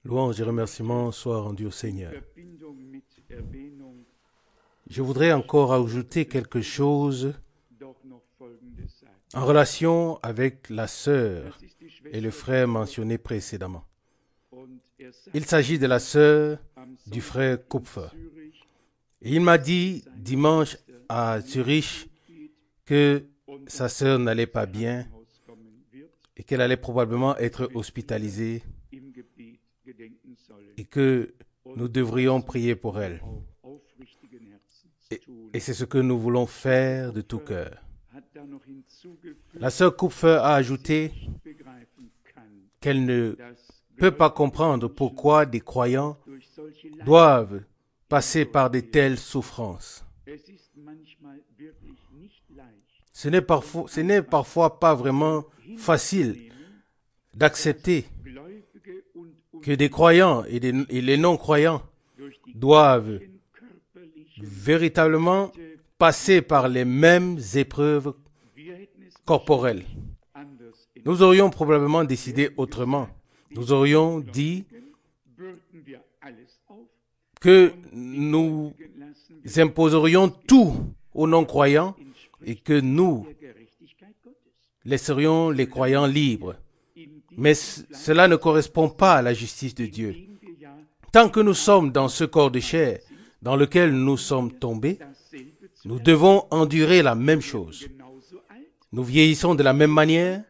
Louange et remerciements soient rendus au Seigneur. Je voudrais encore ajouter quelque chose en relation avec la sœur et le frère mentionnés précédemment. Il s'agit de la sœur du frère Kupfer. Et il m'a dit dimanche à Zurich que sa sœur n'allait pas bien et qu'elle allait probablement être hospitalisée et que nous devrions prier pour elle. Et c'est ce que nous voulons faire de tout cœur. La sœur Kupfer a ajouté qu'elle ne peut pas comprendre pourquoi des croyants doivent passer par de telles souffrances. Ce n'est parfois pas vraiment facile d'accepter que des croyants et les non-croyants doivent véritablement passer par les mêmes épreuves corporelles. Nous aurions probablement décidé autrement. Nous aurions dit que nous imposerions tout aux non-croyants et que nous laisserions les croyants libres. Mais cela ne correspond pas à la justice de Dieu. Tant que nous sommes dans ce corps de chair dans lequel nous sommes tombés, nous devons endurer la même chose. Nous vieillissons de la même manière,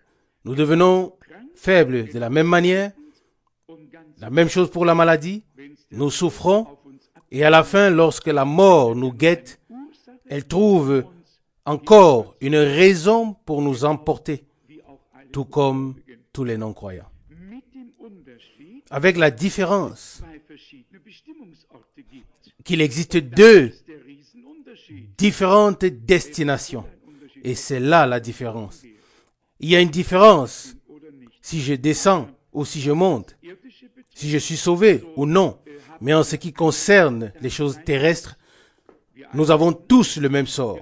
nous devenons faibles de la même manière, la même chose pour la maladie, nous souffrons, et à la fin, lorsque la mort nous guette, elle trouve encore une raison pour nous emporter, tout comme tous les non-croyants. Avec la différence qu'il existe deux différentes destinations. Et c'est là la différence. Il y a une différence si je descends ou si je monte, si je suis sauvé ou non. Mais en ce qui concerne les choses terrestres, nous avons tous le même sort.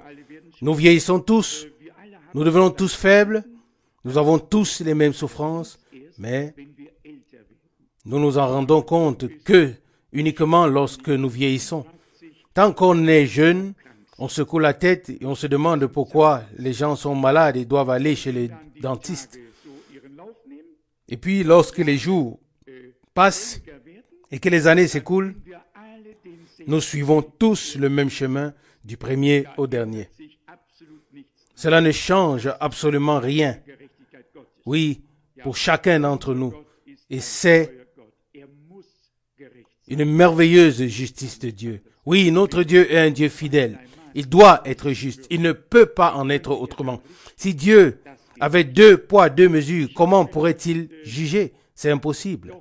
Nous vieillissons tous, nous devenons tous faibles, nous avons tous les mêmes souffrances, mais nous nous en rendons compte que uniquement lorsque nous vieillissons. Tant qu'on est jeune, on secoue la tête et on se demande pourquoi les gens sont malades et doivent aller chez les dentistes. Et puis lorsque les jours passent et que les années s'écoulent, nous suivons tous le même chemin du premier au dernier. Cela ne change absolument rien. Oui, pour chacun d'entre nous. Et c'est une merveilleuse justice de Dieu. Oui, notre Dieu est un Dieu fidèle. Il doit être juste. Il ne peut pas en être autrement. Si Dieu avait 2 poids, 2 mesures, comment pourrait-il juger? C'est impossible.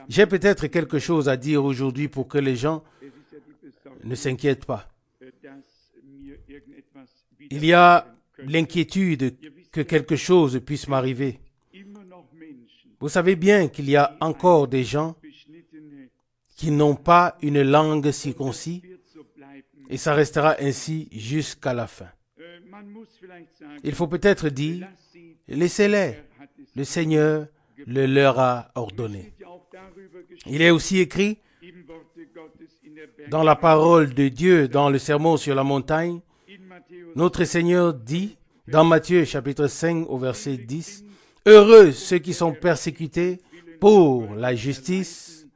J'ai peut-être quelque chose à dire aujourd'hui pour que les gens ne s'inquiètent pas. Il y a l'inquiétude que quelque chose puisse m'arriver. Vous savez bien qu'il y a encore des gens qui n'ont pas une langue circoncis et ça restera ainsi jusqu'à la fin. Il faut peut-être dire, laissez-les, le Seigneur le leur a ordonné. Il est aussi écrit dans la parole de Dieu, dans le sermon sur la montagne, notre Seigneur dit, dans Matthieu chapitre 5 au verset 10, « Heureux ceux qui sont persécutés pour la justice,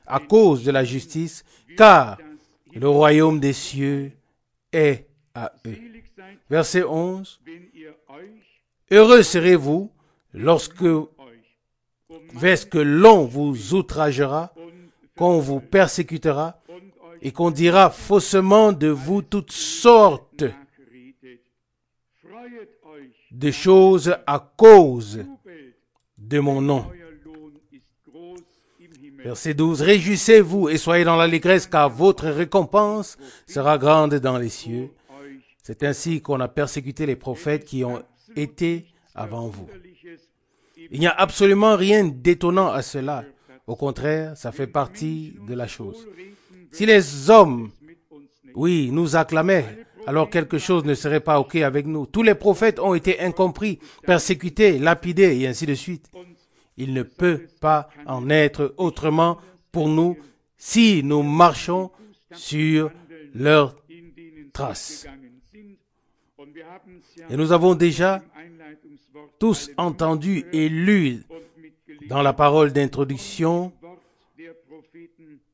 à cause de la justice, car le royaume des cieux est à eux. » Verset 11, « Heureux serez-vous lorsque l'on vous outragera, qu'on vous persécutera, et qu'on dira faussement de vous toutes sortes de choses à cause de mon nom. » Verset 12, « Réjouissez-vous et soyez dans l'allégresse, car votre récompense sera grande dans les cieux. C'est ainsi qu'on a persécuté les prophètes qui ont été avant vous. » Il n'y a absolument rien d'étonnant à cela. Au contraire, ça fait partie de la chose. Si les hommes, oui, nous acclamaient, alors quelque chose ne serait pas OK avec nous. Tous les prophètes ont été incompris, persécutés, lapidés et ainsi de suite. Il ne peut pas en être autrement pour nous si nous marchons sur leurs traces. Et nous avons déjà tous entendu et lu dans la parole d'introduction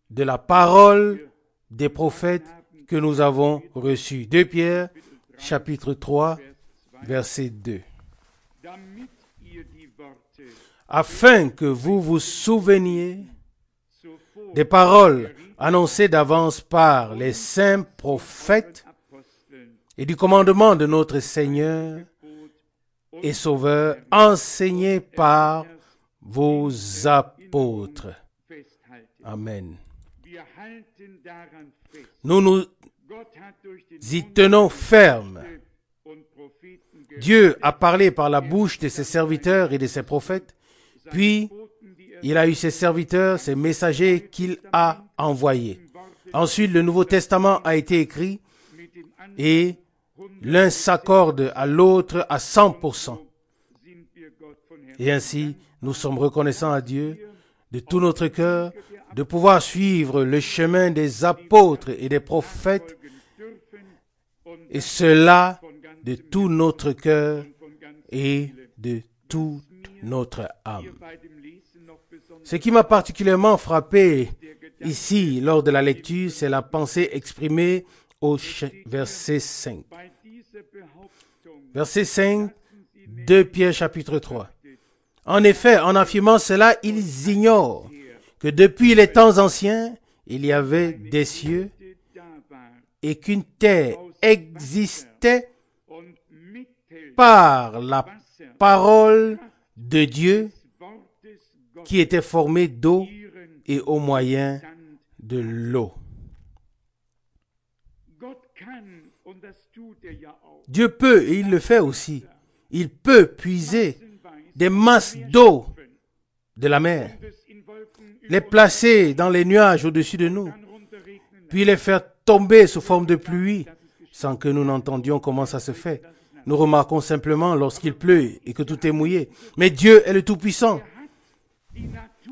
de la parole des prophètes que nous avons reçue. 2 Pierre, chapitre 3, verset 2. Afin que vous vous souveniez des paroles annoncées d'avance par les saints prophètes et du commandement de notre Seigneur et Sauveur, enseigné par vos apôtres. Amen. Nous nous y tenons fermes. Dieu a parlé par la bouche de ses serviteurs et de ses prophètes, puis il a eu ses serviteurs, ses messagers qu'il a envoyés. Ensuite, le Nouveau Testament a été écrit et l'un s'accorde à l'autre à 100%. Et ainsi, nous sommes reconnaissants à Dieu de tout notre cœur de pouvoir suivre le chemin des apôtres et des prophètes, et cela de tout notre cœur et de toute notre âme. Ce qui m'a particulièrement frappé ici lors de la lecture, c'est la pensée exprimée au verset 5. Verset 5, 2 Pierre chapitre 3. En effet, en affirmant cela, ils ignorent que depuis les temps anciens, il y avait des cieux et qu'une terre existait par la parole de Dieu qui était formée d'eau et au moyen de l'eau. Dieu peut, et il le fait aussi, il peut puiser des masses d'eau de la mer, les placer dans les nuages au-dessus de nous, puis les faire tomber sous forme de pluie, sans que nous n'entendions comment ça se fait. Nous remarquons simplement lorsqu'il pleut et que tout est mouillé. Mais Dieu est le Tout-Puissant.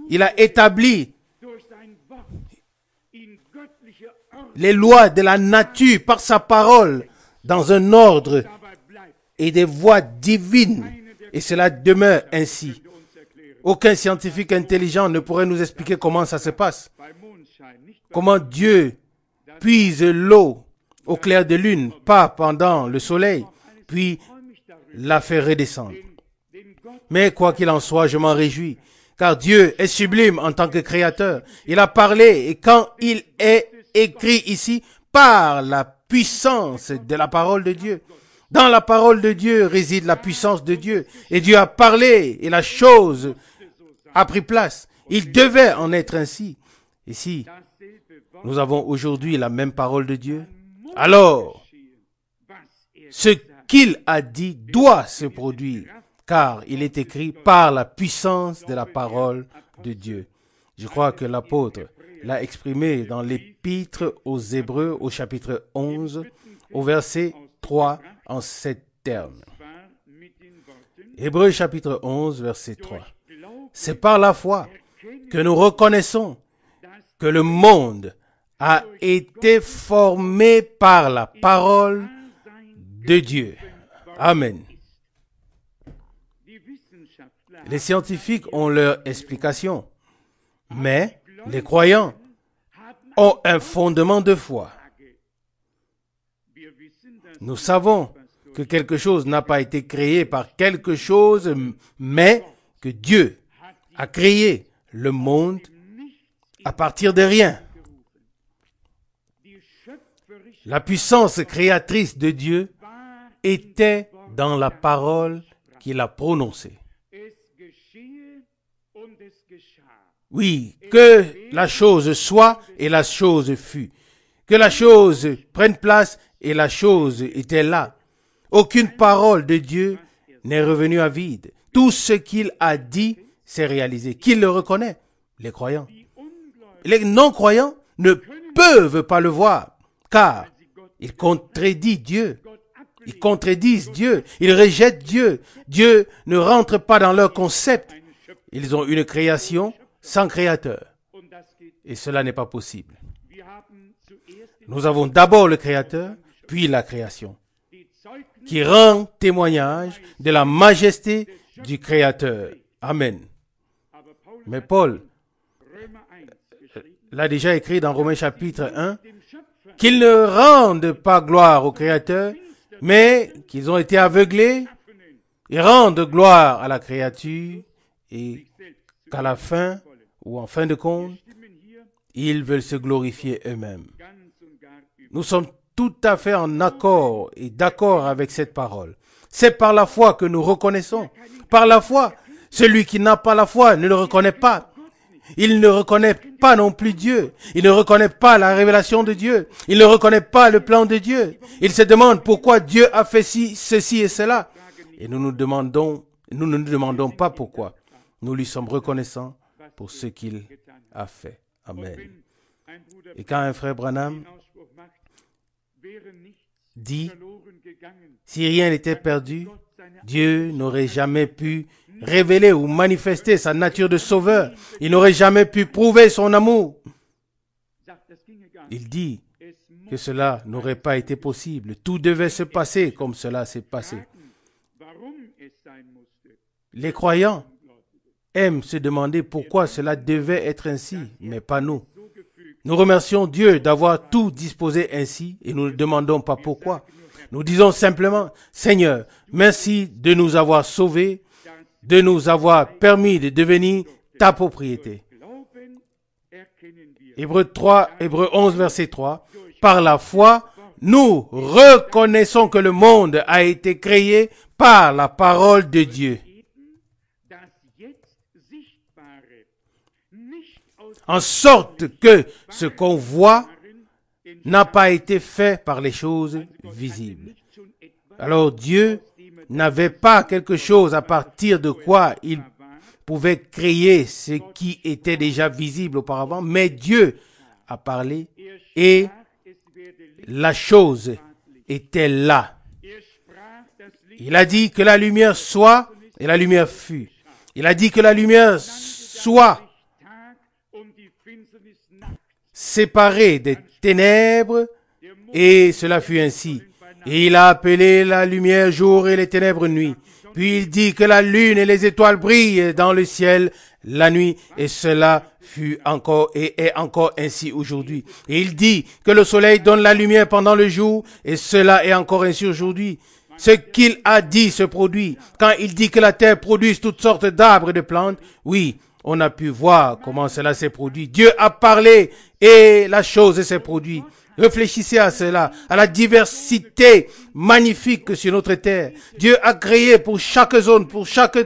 Il a établi les lois de la nature par sa parole dans un ordre et des voies divines. Et cela demeure ainsi. Aucun scientifique intelligent ne pourrait nous expliquer comment ça se passe. Comment Dieu puise l'eau au clair de lune, pas pendant le soleil, puis la fait redescendre. Mais quoi qu'il en soit, je m'en réjouis, car Dieu est sublime en tant que créateur. Il a parlé, et quand il est écrit ici, par la puissance de la parole de Dieu. Dans la parole de Dieu réside la puissance de Dieu. Et Dieu a parlé, et la chose a pris place. Il devait en être ainsi. Et si nous avons aujourd'hui la même parole de Dieu, alors ce qu'il a dit doit se produire, car il est écrit par la puissance de la parole de Dieu. Je crois que l'apôtre l'a exprimé dans l'épître aux Hébreux au chapitre 11, au verset 3, en ces termes. Hébreux chapitre 11, verset 3. C'est par la foi que nous reconnaissons que le monde a été formé par la parole de Dieu. Amen. Les scientifiques ont leur explication, mais les croyants ont un fondement de foi. Nous savons que quelque chose n'a pas été créé par quelque chose, mais que Dieu a créé le monde à partir de rien. La puissance créatrice de Dieu était dans la parole qu'il a prononcée. Oui, que la chose soit et la chose fut. Que la chose prenne place et la chose était là. Aucune parole de Dieu n'est revenue à vide. Tout ce qu'il a dit s'est réalisé. Qui le reconnaît? Les croyants. Les non-croyants ne peuvent pas le voir, car ils contredisent Dieu. Ils contredisent Dieu. Ils rejettent Dieu. Dieu ne rentre pas dans leur concept. Ils ont une création sans créateur. Et cela n'est pas possible. Nous avons d'abord le créateur, puis la création, qui rend témoignage de la majesté du créateur. Amen. Mais Paul l'a déjà écrit dans Romains chapitre 1, qu'ils ne rendent pas gloire au créateur, mais qu'ils ont été aveuglés et rendent gloire à la créature et qu'à la fin, ou en fin de compte, ils veulent se glorifier eux-mêmes. Nous sommes tout à fait en accord et d'accord avec cette parole. C'est par la foi que nous reconnaissons. Par la foi, celui qui n'a pas la foi ne le reconnaît pas. Il ne reconnaît pas non plus Dieu. Il ne reconnaît pas la révélation de Dieu. Il ne reconnaît pas le plan de Dieu. Il se demande pourquoi Dieu a fait ceci et cela. Et nous ne nous demandons pas pourquoi. Nous lui sommes reconnaissants pour ce qu'il a fait. Amen. Et quand un frère Branham dit, si rien n'était perdu, Dieu n'aurait jamais pu révéler ou manifester sa nature de sauveur. Il n'aurait jamais pu prouver son amour. Il dit que cela n'aurait pas été possible. Tout devait se passer comme cela s'est passé. Les croyants aiment se demander pourquoi cela devait être ainsi, mais pas nous. Nous remercions Dieu d'avoir tout disposé ainsi et nous ne demandons pas pourquoi. Nous disons simplement, Seigneur, merci de nous avoir sauvés, de nous avoir permis de devenir ta propriété. Hébreux 11, verset 3. Par la foi, nous reconnaissons que le monde a été créé par la parole de Dieu. En sorte que ce qu'on voit n'a pas été fait par les choses visibles. Alors Dieu n'avait pas quelque chose à partir de quoi il pouvait créer ce qui était déjà visible auparavant, mais Dieu a parlé et la chose était là. Il a dit que la lumière soit et la lumière fut. Il a dit que la lumière soit séparée des ténèbres et cela fut ainsi. Et il a appelé la lumière jour et les ténèbres nuit. Puis il dit que la lune et les étoiles brillent dans le ciel la nuit et cela fut encore et est encore ainsi aujourd'hui. Et il dit que le soleil donne la lumière pendant le jour et cela est encore ainsi aujourd'hui. Ce qu'il a dit se produit. Quand il dit que la terre produit toutes sortes d'arbres et de plantes, oui, on a pu voir comment cela s'est produit. Dieu a parlé et la chose s'est produite. Réfléchissez à cela, à la diversité magnifique sur notre terre. Dieu a créé pour chaque zone, pour chaque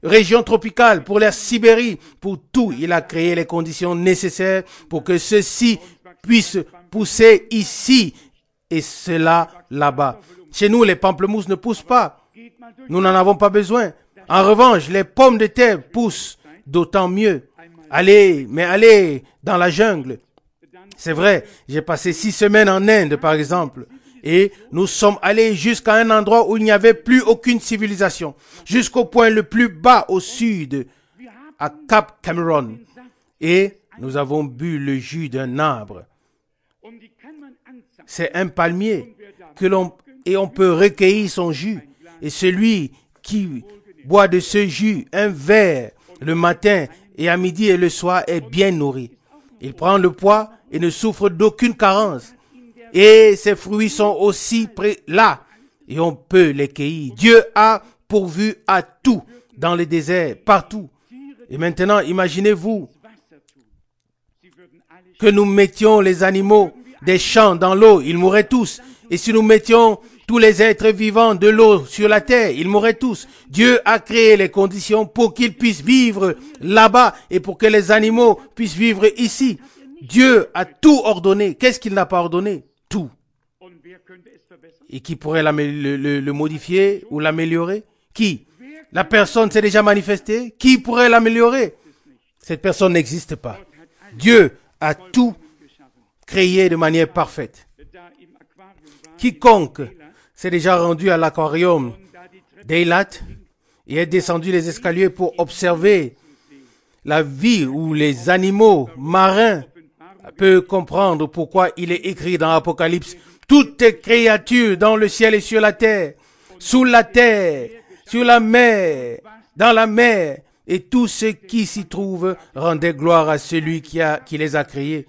région tropicale, pour la Sibérie, pour tout. Il a créé les conditions nécessaires pour que ceci puisse pousser ici et cela là-bas. Chez nous, les pamplemousses ne poussent pas. Nous n'en avons pas besoin. En revanche, les pommes de terre poussent d'autant mieux. Allez dans la jungle. C'est vrai, j'ai passé 6 semaines en Inde, par exemple, et nous sommes allés jusqu'à un endroit où il n'y avait plus aucune civilisation, jusqu'au point le plus bas au sud, à Cap Cameron, et nous avons bu le jus d'un arbre. C'est un palmier et on peut recueillir son jus, et celui qui boit de ce jus un verre le matin et à midi et le soir est bien nourri. Il prend le poids et ne souffre d'aucune carence. Et ses fruits sont aussi là et on peut les cueillir. Dieu a pourvu à tout dans le désert, partout. Et maintenant, imaginez-vous que nous mettions les animaux des champs dans l'eau, ils mourraient tous. Et si nous mettions tous les êtres vivants de l'eau sur la terre, ils mourraient tous. Dieu a créé les conditions pour qu'ils puissent vivre là-bas et pour que les animaux puissent vivre ici. Dieu a tout ordonné. Qu'est-ce qu'il n'a pas ordonné? Tout. Et qui pourrait le modifier ou l'améliorer? Qui? La personne s'est déjà manifestée. Qui pourrait l'améliorer? Cette personne n'existe pas. Dieu a tout créé de manière parfaite. Quiconque s'est déjà rendu à l'aquarium d'Eilat et est descendu les escaliers pour observer la vie ou les animaux marins peuvent comprendre pourquoi il est écrit dans Apocalypse, toutes créatures dans le ciel et sur la terre, sous la terre, sur la mer, dans la mer, et tous ceux qui s'y trouvent rendaient gloire à celui qui les a créés.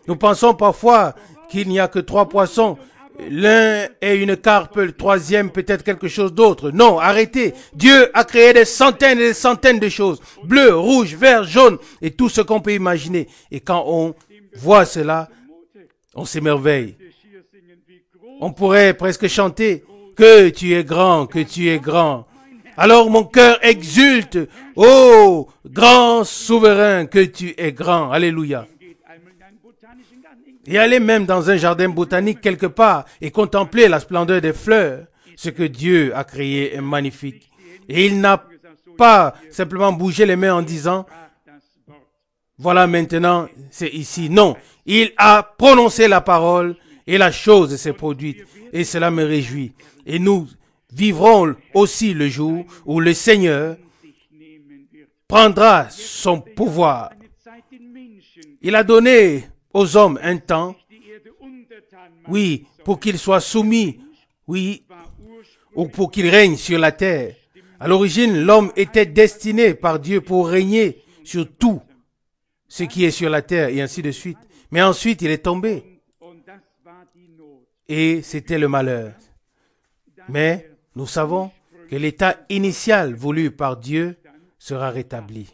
Nous pensons parfois qu'il n'y a que 3 poissons. L'un est une carpe, le troisième peut-être quelque chose d'autre. Non, arrêtez. Dieu a créé des centaines et des centaines de choses. Bleu, rouge, vert, jaune et tout ce qu'on peut imaginer. Et quand on voit cela, on s'émerveille. On pourrait presque chanter que tu es grand, que tu es grand. Alors mon cœur exulte. Oh, grand souverain, que tu es grand. Alléluia. Et aller même dans un jardin botanique quelque part et contempler la splendeur des fleurs. Ce que Dieu a créé est magnifique. Et il n'a pas simplement bougé les mains en disant, voilà maintenant, c'est ici. Non, il a prononcé la parole et la chose s'est produite. Et cela me réjouit. Et nous vivrons aussi le jour où le Seigneur prendra son pouvoir. Il a donné aux hommes un temps, oui, pour qu'ils soient soumis, oui, ou pour qu'ils règnent sur la terre. À l'origine, l'homme était destiné par Dieu pour régner sur tout ce qui est sur la terre et ainsi de suite. Mais ensuite, il est tombé. Et c'était le malheur. Mais nous savons que l'état initial voulu par Dieu sera rétabli.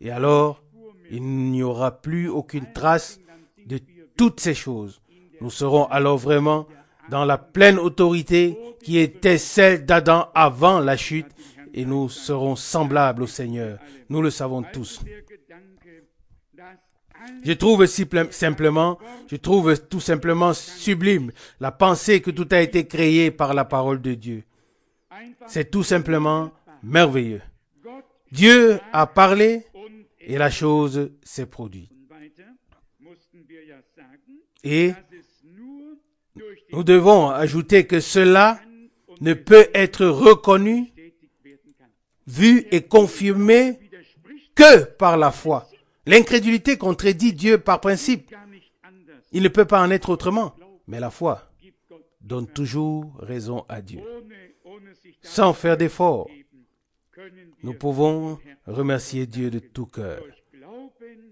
Et alors, il n'y aura plus aucune trace de toutes ces choses. Nous serons alors vraiment dans la pleine autorité qui était celle d'Adam avant la chute et nous serons semblables au Seigneur. Nous le savons tous. Je trouve tout simplement sublime la pensée que tout a été créé par la parole de Dieu. C'est tout simplement merveilleux. Dieu a parlé et la chose s'est produite. Et nous devons ajouter que cela ne peut être reconnu, vu et confirmé que par la foi. L'incrédulité contredit Dieu par principe. Il ne peut pas en être autrement. Mais la foi donne toujours raison à Dieu. Sans faire d'effort, nous pouvons remercier Dieu de tout cœur.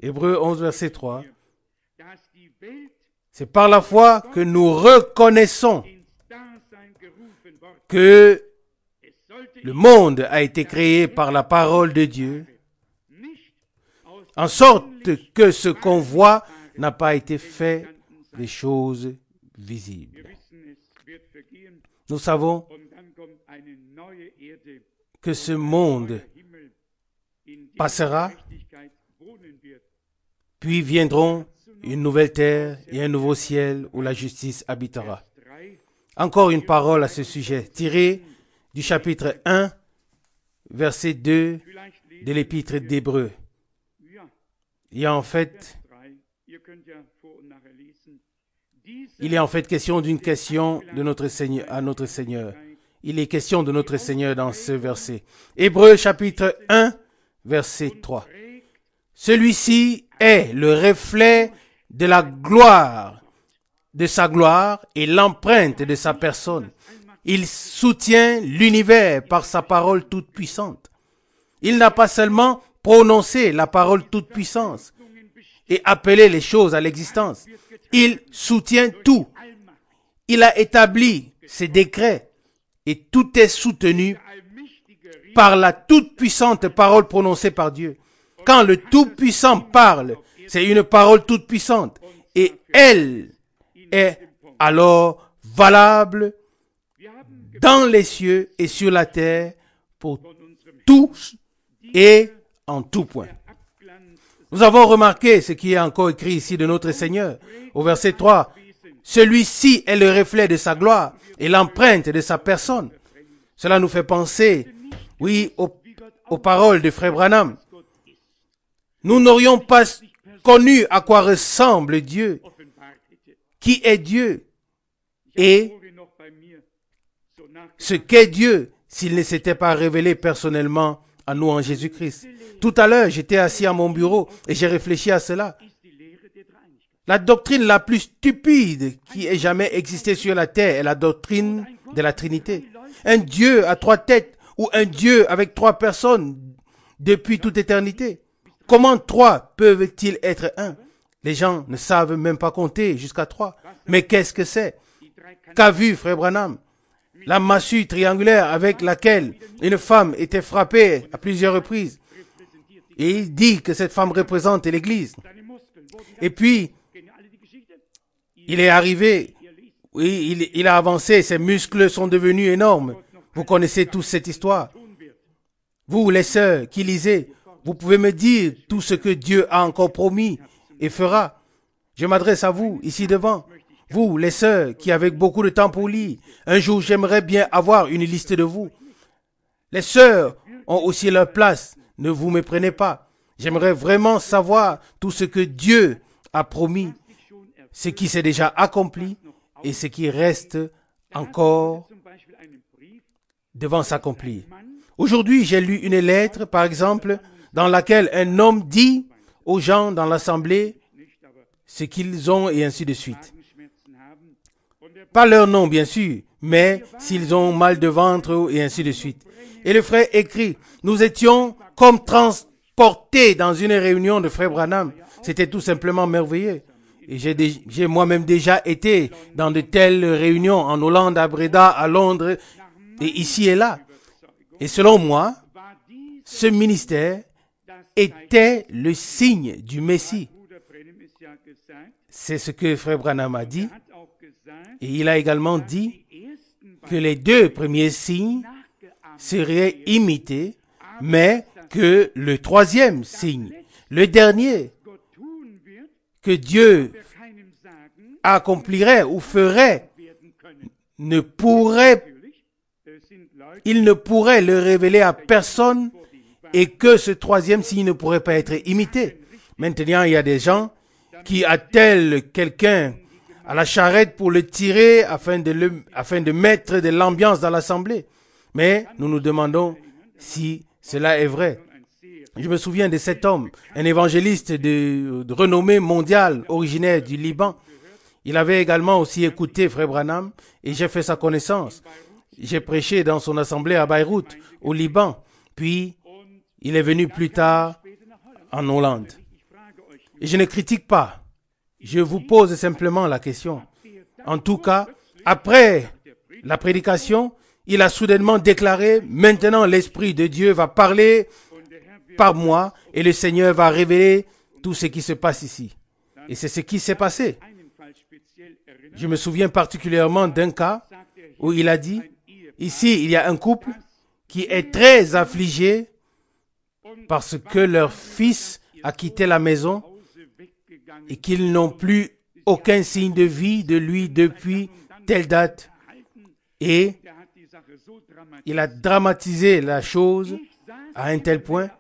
Hébreux 11, verset 3. C'est par la foi que nous reconnaissons que le monde a été créé par la parole de Dieu, en sorte que ce qu'on voit n'a pas été fait des choses visibles. Nous savons que ce monde passera, puis viendront une nouvelle terre et un nouveau ciel où la justice habitera. Encore une parole à ce sujet, tirée du chapitre 1, verset 2 de l'épître d'Hébreux. Il y a en fait question d'une question de notre Seigneur, à notre Seigneur. Il est question de notre Seigneur dans ce verset. Hébreux chapitre 1, verset 3. Celui-ci est le reflet de la gloire, de sa gloire et l'empreinte de sa personne. Il soutient l'univers par sa parole toute puissante. Il n'a pas seulement prononcé la parole toute puissance et appelé les choses à l'existence. Il soutient tout. Il a établi ses décrets et tout est soutenu par la toute puissante parole prononcée par Dieu. Quand le Tout-Puissant parle, c'est une parole toute puissante et elle est alors valable dans les cieux et sur la terre pour tous et en tout point. Nous avons remarqué ce qui est encore écrit ici de notre Seigneur. Au verset 3, celui-ci est le reflet de sa gloire et l'empreinte de sa personne. Cela nous fait penser, oui, aux paroles de Frère Branham. Nous n'aurions pas connu à quoi ressemble Dieu, qui est Dieu, et ce qu'est Dieu s'il ne s'était pas révélé personnellement à nous en Jésus-Christ. Tout à l'heure, j'étais assis à mon bureau et j'ai réfléchi à cela. La doctrine la plus stupide qui ait jamais existé sur la terre est la doctrine de la Trinité. Un Dieu à 3 têtes ou un Dieu avec 3 personnes depuis toute éternité. Comment 3 peuvent-ils être un? Les gens ne savent même pas compter jusqu'à 3. Mais qu'est-ce que c'est? Qu'a vu Frère Branham? La massue triangulaire avec laquelle une femme était frappée à plusieurs reprises. Et il dit que cette femme représente l'Église. Et puis, il est arrivé, oui, il a avancé, ses muscles sont devenus énormes. Vous connaissez tous cette histoire. Vous, les sœurs qui lisez, vous pouvez me dire tout ce que Dieu a encore promis et fera. Je m'adresse à vous, ici devant. Vous, les sœurs qui avez beaucoup de temps pour lire, un jour j'aimerais bien avoir une liste de vous. Les sœurs ont aussi leur place, ne vous méprenez pas. J'aimerais vraiment savoir tout ce que Dieu a promis, ce qui s'est déjà accompli et ce qui reste encore devant s'accomplir. Aujourd'hui, j'ai lu une lettre, par exemple, dans laquelle un homme dit aux gens dans l'assemblée ce qu'ils ont et ainsi de suite. Pas leur nom, bien sûr, mais s'ils ont mal de ventre et ainsi de suite. Et le frère écrit, nous étions comme transportés dans une réunion de frère Branham. C'était tout simplement merveilleux. Et j'ai moi-même déjà été dans de telles réunions en Hollande, à Breda, à Londres, et ici et là. Et selon moi, ce ministère était le signe du Messie. C'est ce que frère Branham a dit. Et il a également dit que les 2 premiers signes seraient imités, mais que le 3e signe, le dernier, que Dieu accomplirait ou ferait, il ne pourrait le révéler à personne et que ce 3e signe ne pourrait pas être imité. Maintenant, il y a des gens qui attellent quelqu'un à la charrette pour le tirer afin de mettre de l'ambiance dans l'assemblée. Mais nous nous demandons si cela est vrai. Je me souviens de cet homme, un évangéliste de renommée mondiale, originaire du Liban. Il avait également aussi écouté frère Branham et j'ai fait sa connaissance. J'ai prêché dans son assemblée à Beyrouth, au Liban. Puis, il est venu plus tard en Hollande. Et je ne critique pas. Je vous pose simplement la question. En tout cas, après la prédication, il a soudainement déclaré, maintenant l'Esprit de Dieu va parler par moi et le Seigneur va révéler tout ce qui se passe ici. Et c'est ce qui s'est passé. Je me souviens particulièrement d'un cas où il a dit, ici il y a un couple qui est très affligé parce que leur fils a quitté la maison et qu'ils n'ont plus aucun signe de vie de lui depuis telle date. Et il a dramatisé la chose à un tel point.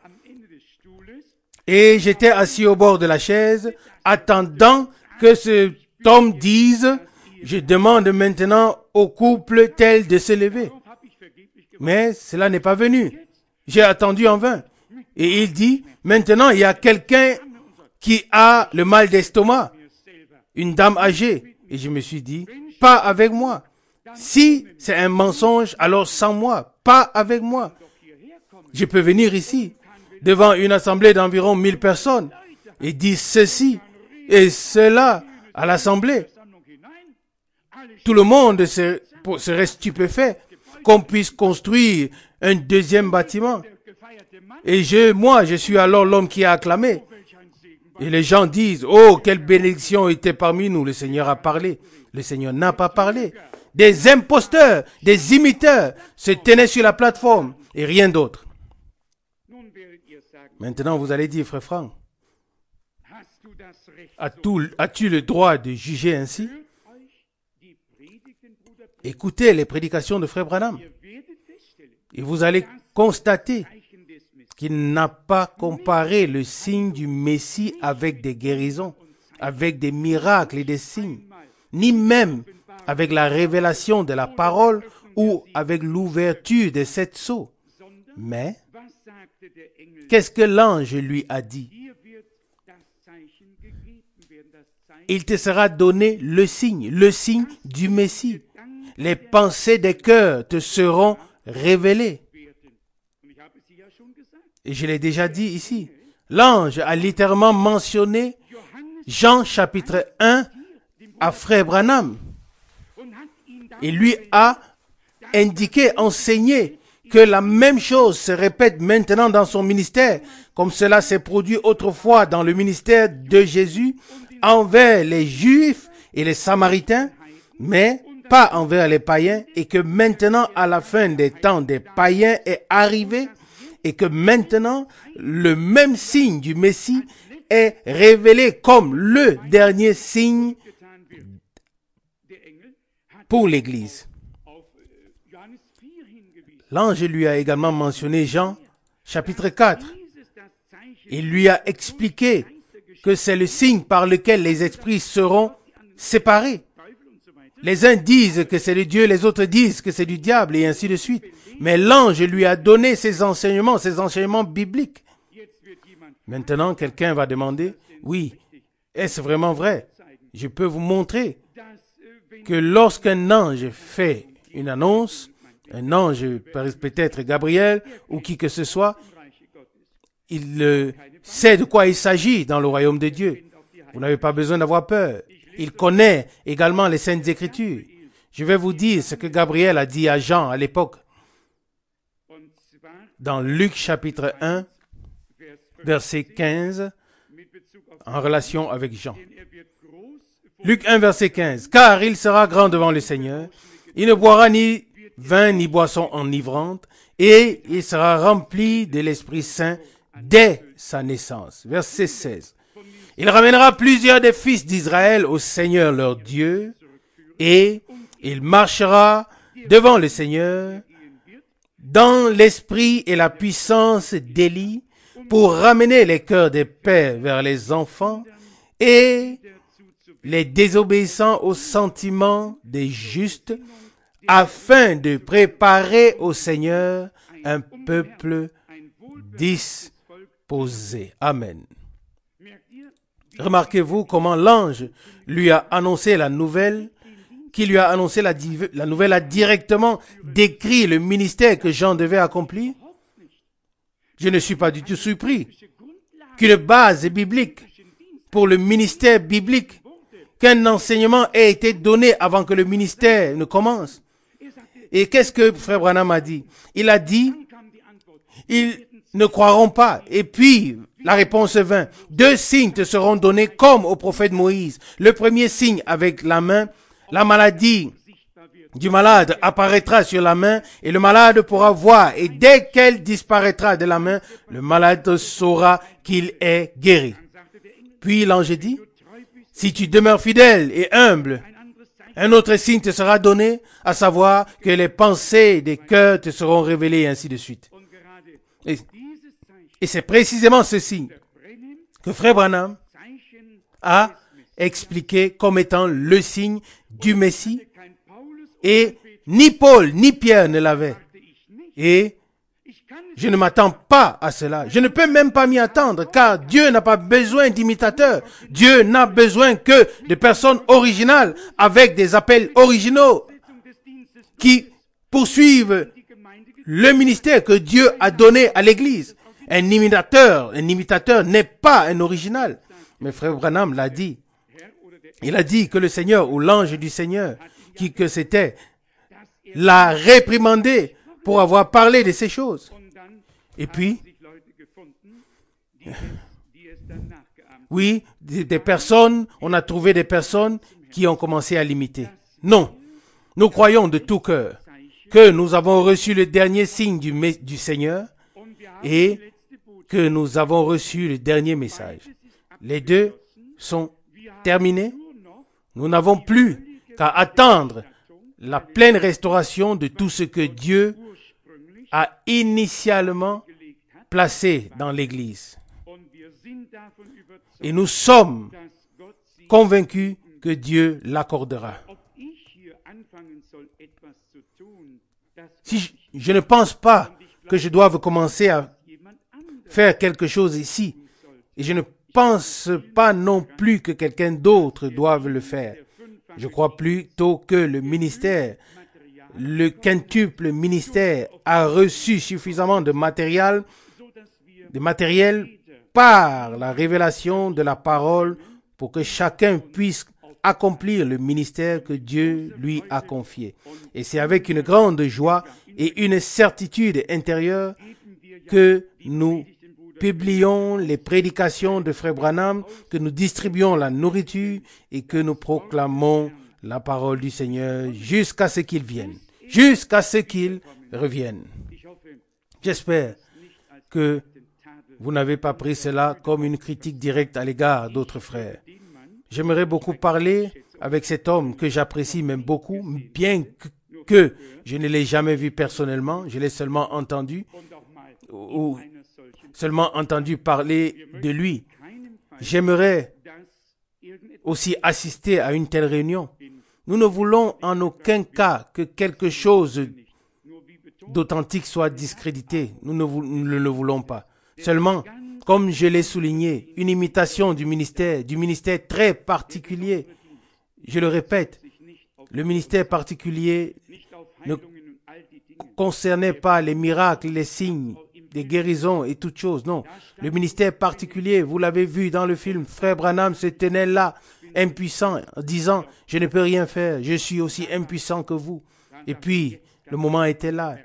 Et j'étais assis au bord de la chaise, attendant que cet homme dise, je demande maintenant au couple tel de se lever. Mais cela n'est pas venu. J'ai attendu en vain. Et il dit, maintenant il y a quelqu'un qui a le mal d'estomac, une dame âgée. Et je me suis dit, pas avec moi. Si c'est un mensonge, alors sans moi, pas avec moi. Je peux venir ici, devant une assemblée d'environ 1000 personnes, et dire ceci et cela à l'assemblée. Tout le monde serait stupéfait qu'on puisse construire un 2e bâtiment. Et je suis alors l'homme qui a acclamé. Et les gens disent, oh, quelle bénédiction était parmi nous. Le Seigneur a parlé. Le Seigneur n'a pas parlé. Des imposteurs, des imiteurs se tenaient sur la plateforme et rien d'autre. Maintenant, vous allez dire, frère Franck, as-tu le droit de juger ainsi? Écoutez les prédications de frère Branham et vous allez constater qu'il n'a pas comparé le signe du Messie avec des guérisons, avec des miracles et des signes, ni même avec la révélation de la parole ou avec l'ouverture des 7 sceaux. Mais, Qu'est-ce que l'ange lui a dit? Il te sera donné le signe du Messie. Les pensées des cœurs te seront révélées. Et je l'ai déjà dit ici. L'ange a littéralement mentionné Jean chapitre 1 à frère Branham. Il lui a indiqué, enseigné que la même chose se répète maintenant dans son ministère, comme cela s'est produit autrefois dans le ministère de Jésus envers les Juifs et les Samaritains, mais pas envers les païens, et que maintenant, à la fin des temps des païens est arrivé, et que maintenant, le même signe du Messie est révélé comme le dernier signe pour l'Église. L'ange lui a également mentionné Jean, chapitre 4. Il lui a expliqué que c'est le signe par lequel les esprits seront séparés. Les uns disent que c'est de Dieu, les autres disent que c'est du diable, et ainsi de suite. Mais l'ange lui a donné ses enseignements bibliques. Maintenant, quelqu'un va demander, oui, est-ce vraiment vrai? Je peux vous montrer que lorsqu'un ange fait une annonce, un ange, peut-être Gabriel ou qui que ce soit, il sait de quoi il s'agit dans le royaume de Dieu. Vous n'avez pas besoin d'avoir peur. Il connaît également les Saintes Écritures. Je vais vous dire ce que Gabriel a dit à Jean à l'époque. Dans Luc chapitre 1, verset 15, en relation avec Jean. Luc 1, verset 15. Car il sera grand devant le Seigneur. Il ne boira ni vin ni boisson enivrante, et il sera rempli de l'Esprit Saint dès sa naissance. Verset 16. Il ramènera plusieurs des fils d'Israël au Seigneur leur Dieu, et il marchera devant le Seigneur dans l'esprit et la puissance d'Élie pour ramener les cœurs des pères vers les enfants et les désobéissants aux sentiments des justes, afin de préparer au Seigneur un peuple disposé. Amen. Remarquez-vous comment l'ange lui a annoncé la nouvelle, qui lui a annoncé la nouvelle a directement décrit le ministère que Jean devait accomplir. Je ne suis pas du tout surpris qu'une base biblique pour le ministère biblique, qu'un enseignement ait été donné avant que le ministère ne commence. Et qu'est-ce que frère Branham a dit? Il a dit, ils ne croiront pas. Et puis, la réponse vint, 2 signes te seront donnés comme au prophète Moïse. Le premier signe avec la main, la maladie du malade apparaîtra sur la main et le malade pourra voir. Et dès qu'elle disparaîtra de la main, le malade saura qu'il est guéri. Puis l'ange dit, si tu demeures fidèle et humble, un autre signe te sera donné, à savoir que les pensées des cœurs te seront révélées, et ainsi de suite. Et c'est précisément ce signe que frère Branham a expliqué comme étant le signe du Messie, et ni Paul ni Pierre ne l'avaient. Et je ne m'attends pas à cela. Je ne peux même pas m'y attendre, car Dieu n'a pas besoin d'imitateurs. Dieu n'a besoin que de personnes originales, avec des appels originaux, qui poursuivent le ministère que Dieu a donné à l'Église. Un imitateur n'est pas un original. Mais frère Branham l'a dit. Il a dit que le Seigneur, ou l'ange du Seigneur, qui que c'était, l'a réprimandé pour avoir parlé de ces choses. Et puis, oui, des personnes, on a trouvé des personnes qui ont commencé à l'imiter. Non, nous croyons de tout cœur que nous avons reçu le dernier signe du Seigneur et que nous avons reçu le dernier message. Les deux sont terminés. Nous n'avons plus qu'à attendre la pleine restauration de tout ce que Dieu a initialement placé dans l'Église. Et nous sommes convaincus que Dieu l'accordera. Si je ne pense pas que je doive commencer à faire quelque chose ici. Et je ne pense pas non plus que quelqu'un d'autre doive le faire. Je crois plutôt que le ministère, le quintuple ministère, a reçu suffisamment de matériel par la révélation de la parole pour que chacun puisse accomplir le ministère que Dieu lui a confié. Et c'est avec une grande joie et une certitude intérieure que nous publions les prédications de Frère Branham, que nous distribuons la nourriture et que nous proclamons la parole du Seigneur jusqu'à ce qu'il vienne, jusqu'à ce qu'il revienne. J'espère que vous n'avez pas pris cela comme une critique directe à l'égard d'autres frères. J'aimerais beaucoup parler avec cet homme que j'apprécie même beaucoup, bien que je ne l'ai jamais vu personnellement, je l'ai seulement entendu, ou seulement entendu parler de lui. J'aimerais aussi assister à une telle réunion. Nous ne voulons en aucun cas que quelque chose d'authentique soit discrédité. Nous ne le voulons pas. Seulement, comme je l'ai souligné, une imitation du ministère très particulier. Je le répète, le ministère particulier ne concernait pas les miracles, les signes, les guérisons et toutes choses. Non, le ministère particulier, vous l'avez vu dans le film, Frère Branham se tenait là, impuissant, disant, je ne peux rien faire, je suis aussi impuissant que vous. Et puis, le moment était là.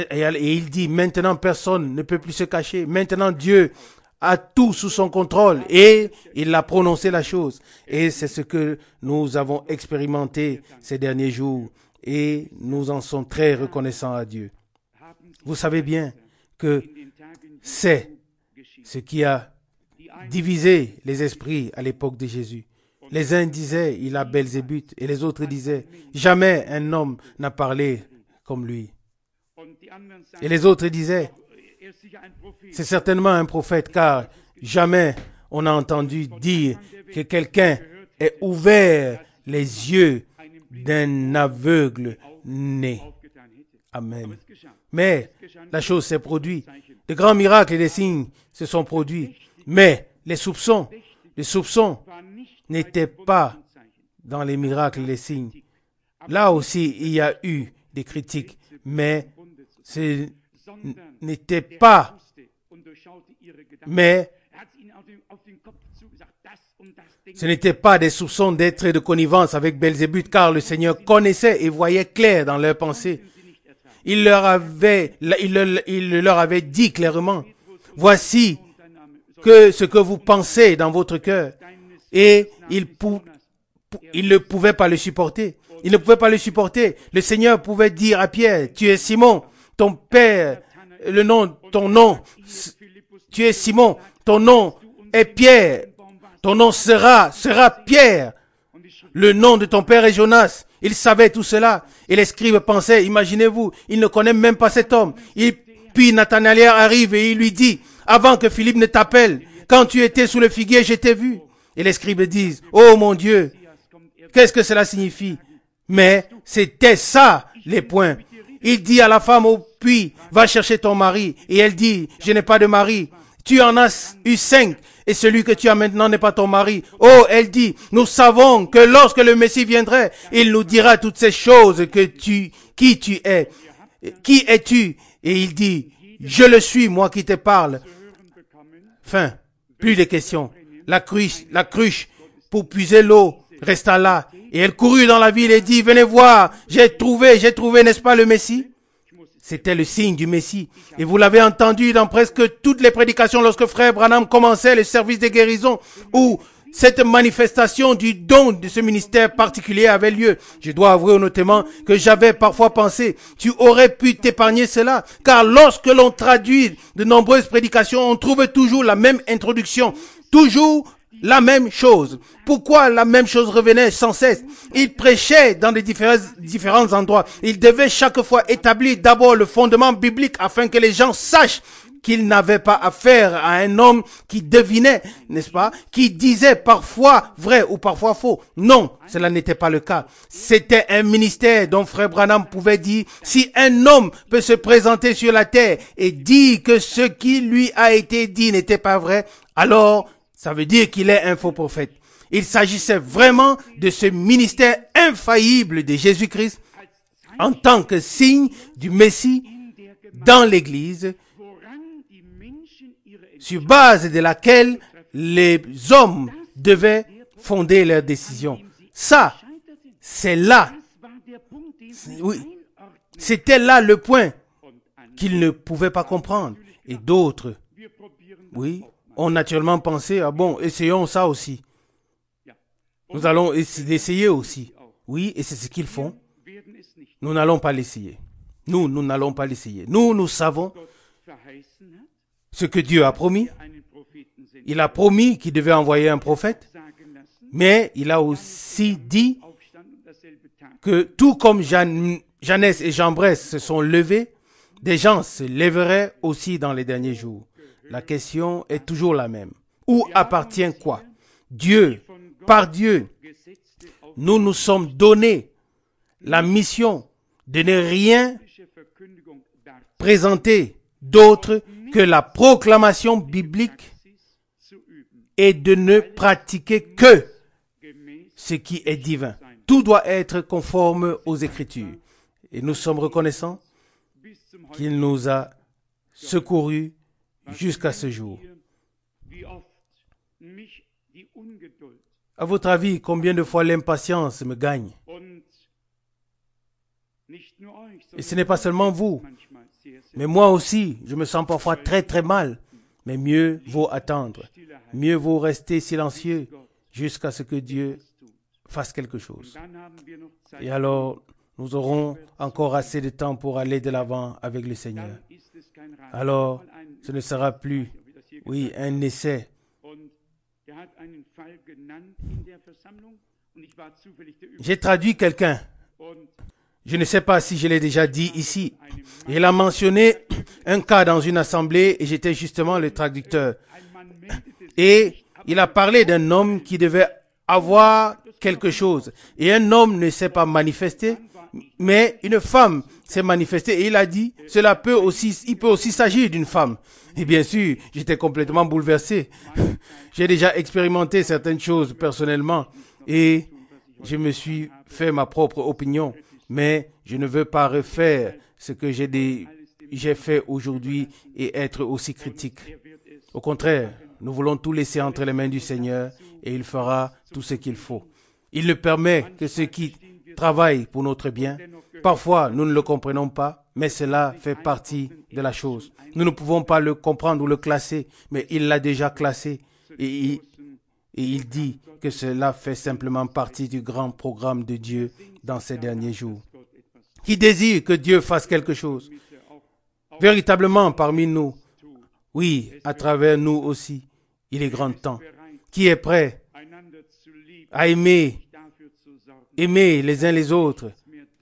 Et il dit, maintenant personne ne peut plus se cacher. Maintenant Dieu a tout sous son contrôle. Et il a prononcé la chose. Et c'est ce que nous avons expérimenté ces derniers jours. Et nous en sommes très reconnaissants à Dieu. Vous savez bien que c'est ce qui a divisé les esprits à l'époque de Jésus. Les uns disaient, il a Belzébuth. Et les autres disaient, jamais un homme n'a parlé comme lui. Et les autres disaient, c'est certainement un prophète, car jamais on a entendu dire que quelqu'un ait ouvert les yeux d'un aveugle né. Amen. Mais la chose s'est produite. De grands miracles et des signes se sont produits. Mais les soupçons n'étaient pas dans les miracles et les signes. Là aussi, il y a eu des critiques, mais ce n'était pas, ce n'était pas des soupçons d'être de connivence avec Belzébuth, car le Seigneur connaissait et voyait clair dans leurs pensées. Il leur avait dit clairement, voici ce que vous pensez dans votre cœur. Et il ne pouvait pas le supporter. Il ne pouvait pas le supporter. Le Seigneur pouvait dire à Pierre, tu es Simon, ton père, ton nom, tu es Simon, ton nom est Pierre, ton nom sera Pierre. Le nom de ton père est Jonas. Il savait tout cela. Et les scribes pensaient, imaginez-vous, il ne connaît même pas cet homme. Puis Nathanaël arrive et il lui dit, avant que Philippe ne t'appelle, quand tu étais sous le figuier, je t'ai vu. Et les scribes disent, oh mon Dieu, qu'est-ce que cela signifie? Mais c'était ça les points. Il dit à la femme au puits, va chercher ton mari. Et elle dit, je n'ai pas de mari. Tu en as eu 5 et celui que tu as maintenant n'est pas ton mari. Oh, elle dit, nous savons que lorsque le Messie viendrait, il nous dira toutes ces choses qui tu es. Qui es-tu? Et il dit, je le suis, moi qui te parle. Fin. Plus de questions. La cruche pour puiser l'eau resta là. Et elle courut dans la ville et dit, venez voir, j'ai trouvé, n'est-ce pas le Messie? C'était le signe du Messie. Et vous l'avez entendu dans presque toutes les prédications lorsque Frère Branham commençait le service de guérison, où cette manifestation du don de ce ministère particulier avait lieu. Je dois avouer honnêtement que j'avais parfois pensé, tu aurais pu t'épargner cela, car lorsque l'on traduit de nombreuses prédications, on trouve toujours la même introduction, toujours la même chose. Pourquoi la même chose revenait sans cesse? Il prêchait dans des différents endroits. Il devait chaque fois établir d'abord le fondement biblique afin que les gens sachent qu'il n'avait pas affaire à un homme qui devinait, n'est-ce pas, qui disait parfois vrai ou parfois faux. Non, cela n'était pas le cas. C'était un ministère dont Frère Branham pouvait dire, si un homme peut se présenter sur la terre et dire que ce qui lui a été dit n'était pas vrai, alors ça veut dire qu'il est un faux prophète. Il s'agissait vraiment de ce ministère infaillible de Jésus-Christ en tant que signe du Messie dans l'Église, sur base de laquelle les hommes devaient fonder leurs décisions. Ça, c'est là, oui, c'était là le point qu'ils ne pouvaient pas comprendre. Et d'autres, oui, ont naturellement pensé, ah bon, essayons ça aussi. Nous allons essayer aussi. Oui, et c'est ce qu'ils font. Nous n'allons pas l'essayer. Nous n'allons pas l'essayer. Nous savons ce que Dieu a promis. Il a promis qu'il devait envoyer un prophète, mais il a aussi dit que tout comme Jeannès et Jambres se sont levés, des gens se lèveraient aussi dans les derniers jours. La question est toujours la même. Où appartient quoi? Dieu, par Dieu, nous nous sommes donné la mission de ne rien présenter d'autre que la proclamation biblique et de ne pratiquer que ce qui est divin. Tout doit être conforme aux Écritures. Et nous sommes reconnaissants qu'il nous a secourus jusqu'à ce jour. À votre avis, combien de fois l'impatience me gagne? Et ce n'est pas seulement vous, mais moi aussi, je me sens parfois très très mal. Mais mieux vaut attendre, mieux vaut rester silencieux jusqu'à ce que Dieu fasse quelque chose. Et alors, nous aurons encore assez de temps pour aller de l'avant avec le Seigneur. Alors, ce ne sera plus, oui, un essai. J'ai traduit quelqu'un. Je ne sais pas si je l'ai déjà dit ici. Il a mentionné un cas dans une assemblée et j'étais justement le traducteur. Et il a parlé d'un homme qui devait avoir quelque chose. Et un homme ne s'est pas manifesté, mais une femme s'est manifestée. Et il a dit, il peut aussi s'agir d'une femme. Et bien sûr, j'étais complètement bouleversé. J'ai déjà expérimenté certaines choses personnellement et je me suis fait ma propre opinion. Mais je ne veux pas refaire ce que j'ai fait aujourd'hui et être aussi critique. Au contraire, nous voulons tout laisser entre les mains du Seigneur et il fera tout ce qu'il faut. Il ne permet que ceux qui travaillent pour notre bien. Parfois, nous ne le comprenons pas, mais cela fait partie de la chose. Nous ne pouvons pas le comprendre ou le classer, mais il l'a déjà classé et il dit que cela fait simplement partie du grand programme de Dieu dans ces derniers jours. Qui désire que Dieu fasse quelque chose véritablement parmi nous, oui, à travers nous aussi, il est grand temps. Qui est prêt à aimer les uns les autres,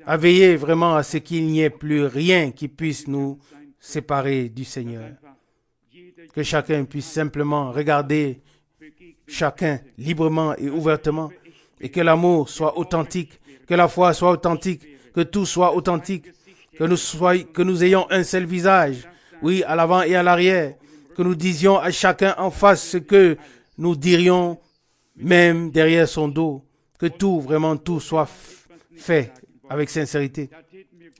à veiller vraiment à ce qu'il n'y ait plus rien qui puisse nous séparer du Seigneur. Que chacun puisse simplement regarder chacun librement et ouvertement et que l'amour soit authentique, que la foi soit authentique, que tout soit authentique, que nous ayons un seul visage, oui, à l'avant et à l'arrière, que nous disions à chacun en face ce que nous dirions même derrière son dos, que vraiment tout soit fait avec sincérité.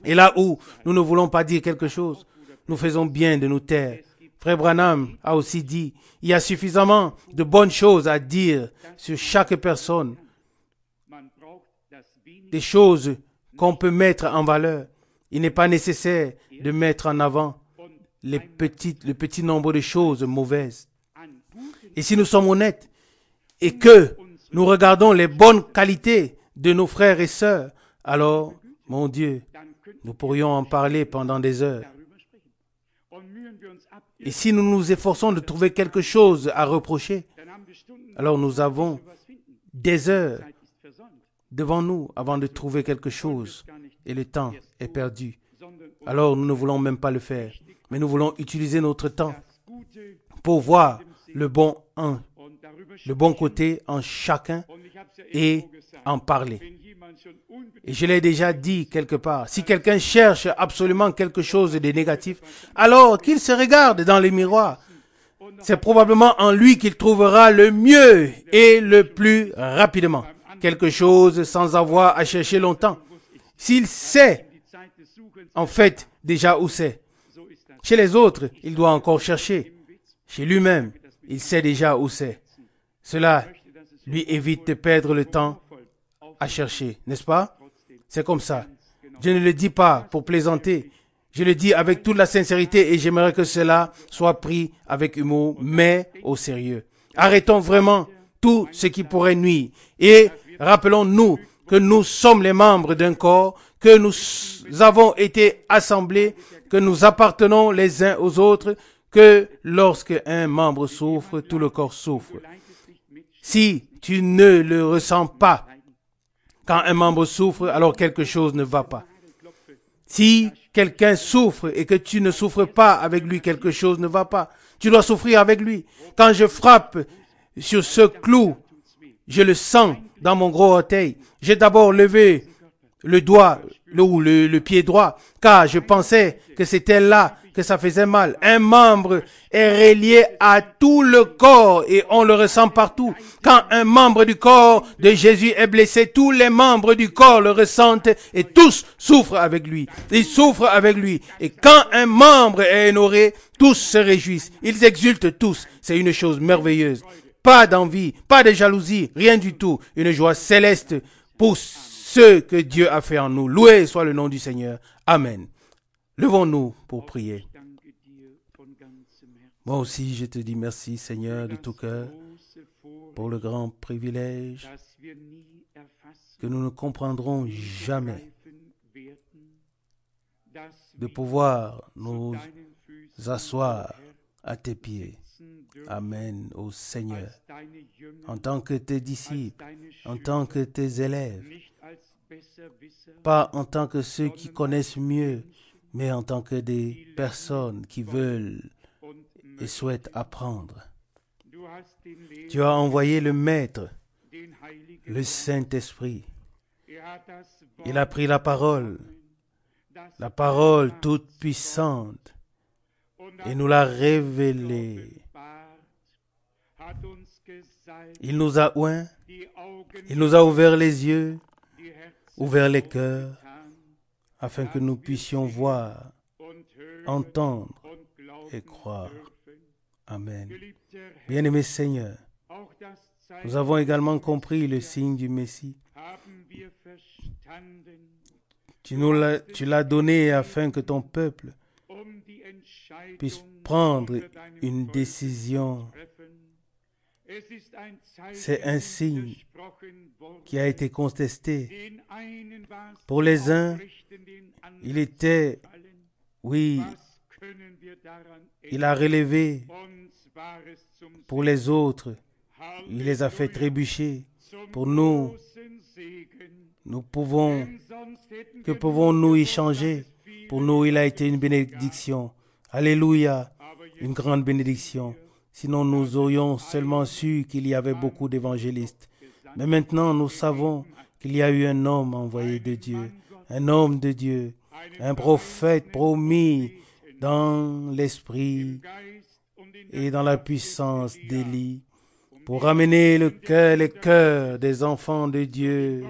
Et là où nous ne voulons pas dire quelque chose, nous faisons bien de nous taire. Frère Branham a aussi dit, il y a suffisamment de bonnes choses à dire sur chaque personne, des choses qu'on peut mettre en valeur. Il n'est pas nécessaire de mettre en avant le petit nombre de choses mauvaises. Et si nous sommes honnêtes et que nous regardons les bonnes qualités de nos frères et sœurs, alors, mon Dieu, nous pourrions en parler pendant des heures. Et si nous nous efforçons de trouver quelque chose à reprocher, alors nous avons des heures devant nous avant de trouver quelque chose et le temps est perdu. Alors nous ne voulons même pas le faire. mais nous voulons utiliser notre temps pour voir le bon côté en chacun et en parler. Et je l'ai déjà dit quelque part, si quelqu'un cherche absolument quelque chose de négatif, alors qu'il se regarde dans les miroirs. C'est probablement en lui qu'il trouvera le mieux et le plus rapidement. Quelque chose sans avoir à chercher longtemps. S'il sait, en fait, déjà où c'est. Chez les autres, il doit encore chercher. Chez lui-même, il sait déjà où c'est. Cela lui évite de perdre le temps à chercher, n'est-ce pas? C'est comme ça. Je ne le dis pas pour plaisanter. Je le dis avec toute la sincérité et j'aimerais que cela soit pris avec humour, mais au sérieux. Arrêtons vraiment tout ce qui pourrait nuire et rappelons-nous que nous sommes les membres d'un corps, que nous avons été assemblés, que nous appartenons les uns aux autres, que lorsque un membre souffre, tout le corps souffre. Si tu ne le ressens pas, quand un membre souffre, alors quelque chose ne va pas. Si quelqu'un souffre et que tu ne souffres pas avec lui, quelque chose ne va pas. Tu dois souffrir avec lui. Quand je frappe sur ce clou, je le sens dans mon gros orteil. J'ai d'abord levé le doigt, le pied droit, car je pensais que c'était là que ça faisait mal. Un membre est relié à tout le corps et on le ressent partout. Quand un membre du corps de Jésus est blessé, tous les membres du corps le ressentent et tous souffrent avec lui. Ils souffrent avec lui. Et quand un membre est honoré, tous se réjouissent. Ils exultent tous. C'est une chose merveilleuse. Pas d'envie, pas de jalousie, rien du tout. Une joie céleste pour ce que Dieu a fait en nous. Loué soit le nom du Seigneur. Amen. Levons-nous pour prier. Moi aussi, je te dis merci, Seigneur, de tout cœur, pour le grand privilège que nous ne comprendrons jamais de pouvoir nous asseoir à tes pieds. Amen, ô Seigneur. En tant que tes disciples, en tant que tes élèves, pas en tant que ceux qui connaissent mieux, mais en tant que des personnes qui veulent et souhaitent apprendre. Tu as envoyé le Maître, le Saint-Esprit. Il a pris la parole toute puissante, et nous l'a révélée. Il nous a oints, il nous a ouvert les yeux, ouvert les cœurs, afin que nous puissions voir, entendre et croire. Amen. Bien-aimé Seigneur, nous avons également compris le signe du Messie. Tu l'as donné afin que ton peuple puisse prendre une décision. C'est un signe qui a été contesté. Pour les uns, il était, oui, il a relevé. Pour les autres, il les a fait trébucher. Pour nous, que pouvons-nous y changer? Pour nous, il a été une bénédiction. Alléluia, une grande bénédiction. Sinon, nous aurions seulement su qu'il y avait beaucoup d'évangélistes. Mais maintenant, nous savons qu'il y a eu un homme envoyé de Dieu, un homme de Dieu, un prophète promis dans l'esprit et dans la puissance d'Élie, pour ramener les cœurs des enfants de Dieu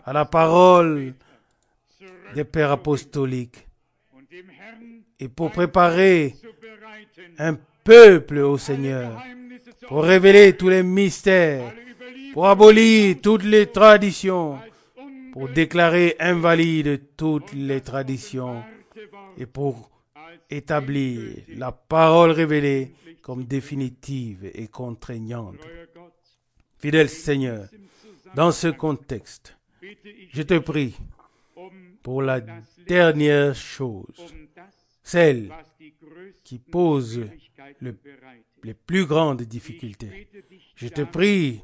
à la parole des pères apostoliques et pour préparer un peuple au Seigneur, pour révéler tous les mystères, pour abolir toutes les traditions, pour déclarer invalides toutes les traditions et pour établir la parole révélée comme définitive et contraignante. Fidèle Seigneur, dans ce contexte, je te prie pour la dernière chose, celle qui pose les plus grandes difficultés. Je te prie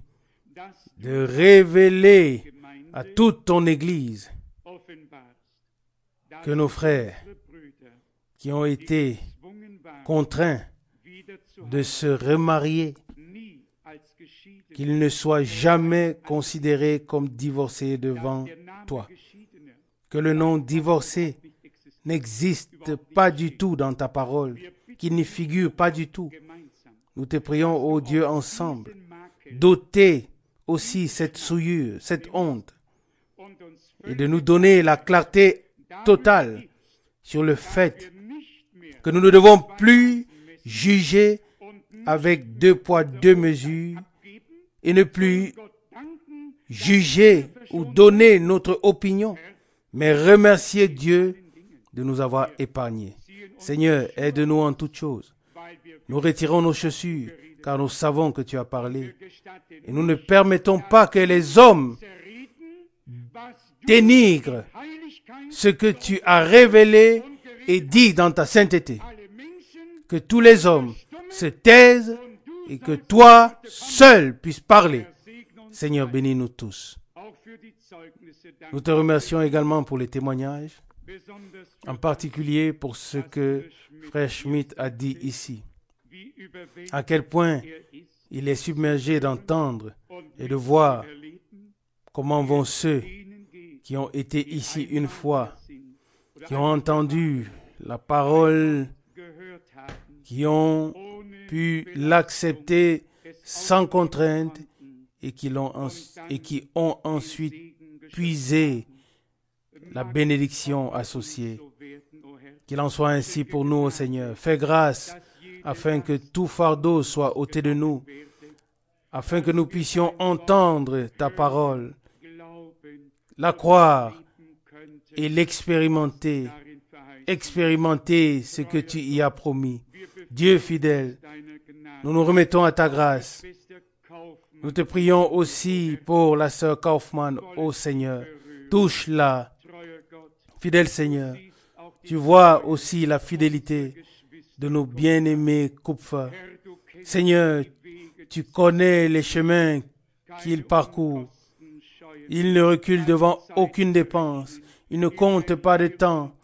de révéler à toute ton Église que nos frères qui ont été contraints de se remarier, qu'ils ne soient jamais considérés comme divorcés devant toi. Que le nom divorcé n'existe pas du tout dans ta parole, qu'il n'y figure pas du tout. Nous te prions, ô Dieu, ensemble, d'ôter aussi cette souillure, cette honte, et de nous donner la clarté totale sur le fait que nous ne devons plus juger avec 2 poids, 2 mesures et ne plus juger ou donner notre opinion, mais remercier Dieu de nous avoir épargnés. Seigneur, aide-nous en toutes choses. Nous retirons nos chaussures, car nous savons que tu as parlé. Et nous ne permettons pas que les hommes dénigrent ce que tu as révélé et dit dans ta sainteté. Que tous les hommes se taisent et que toi seul puisses parler. Seigneur, bénis-nous tous. Nous te remercions également pour les témoignages, en particulier pour ce que Frère Schmidt a dit ici. À quel point il est submergé d'entendre et de voir comment vont ceux qui ont été ici une fois, qui ont entendu la parole, qui ont pu l'accepter sans contrainte et qui ont ensuite puisé la bénédiction associée. Qu'il en soit ainsi pour nous, ô Seigneur. Fais grâce afin que tout fardeau soit ôté de nous, afin que nous puissions entendre ta parole, la croire et l'expérimenter, expérimenter ce que tu y as promis. Dieu fidèle, nous nous remettons à ta grâce. Nous te prions aussi pour la sœur Kaufmann, ô Seigneur. Touche-la, fidèle Seigneur. Tu vois aussi la fidélité de nos bien-aimés Kupfer. Seigneur, tu connais les chemins qu'ils parcourent. Ils ne reculent devant aucune dépense. Ils ne comptent pas de temps.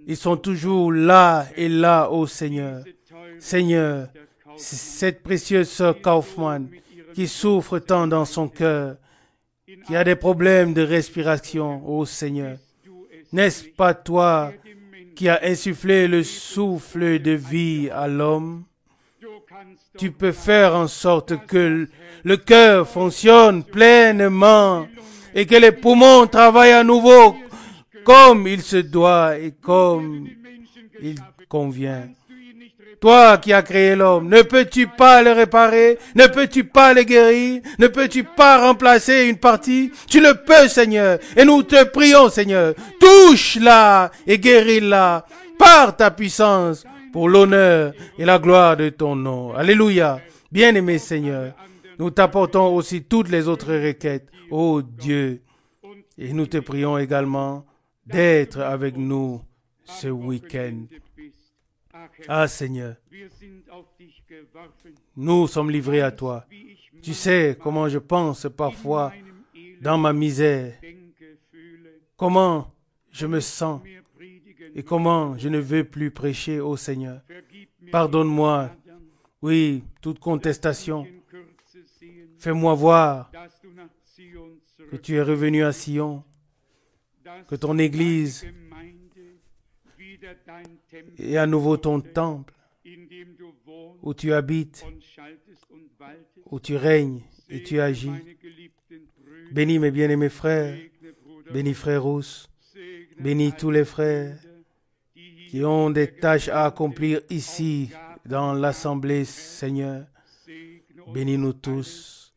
Ils sont toujours là et là, ô Seigneur. Seigneur, cette précieuse sœur Kaufmann qui souffre tant dans son cœur, qui a des problèmes de respiration, ô Seigneur. N'est-ce pas toi qui as insufflé le souffle de vie à l'homme? Tu peux faire en sorte que le cœur fonctionne pleinement et que les poumons travaillent à nouveau comme il se doit et comme il convient. Toi qui as créé l'homme, ne peux-tu pas le réparer? Ne peux-tu pas le guérir? Ne peux-tu pas remplacer une partie? Tu le peux, Seigneur. Et nous te prions, Seigneur. Touche-la et guéris-la par ta puissance pour l'honneur et la gloire de ton nom. Alléluia. Bien-aimé Seigneur, nous t'apportons aussi toutes les autres requêtes, ô Dieu. Et nous te prions également d'être avec nous ce week-end. Ah Seigneur, nous sommes livrés à toi. Tu sais comment je pense parfois dans ma misère, comment je me sens et comment je ne veux plus prêcher au Seigneur. Pardonne-moi, oui, toute contestation. Fais-moi voir que tu es revenu à Sion, que ton Église est à nouveau ton temple, où tu habites, où tu règnes et tu agis. Bénis mes bien-aimés frères, bénis Frère Rousse, bénis tous les frères qui ont des tâches à accomplir ici dans l'Assemblée, Seigneur. Bénis-nous tous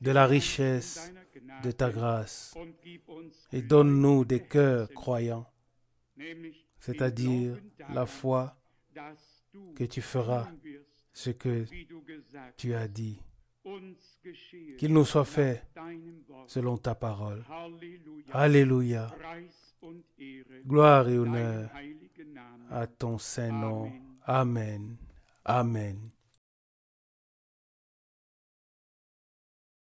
de la richesse de ta grâce et donne-nous des cœurs croyants, c'est-à-dire la foi que tu feras ce que tu as dit. Qu'il nous soit fait selon ta parole. Alléluia. Gloire et honneur à ton saint nom. Amen. Amen.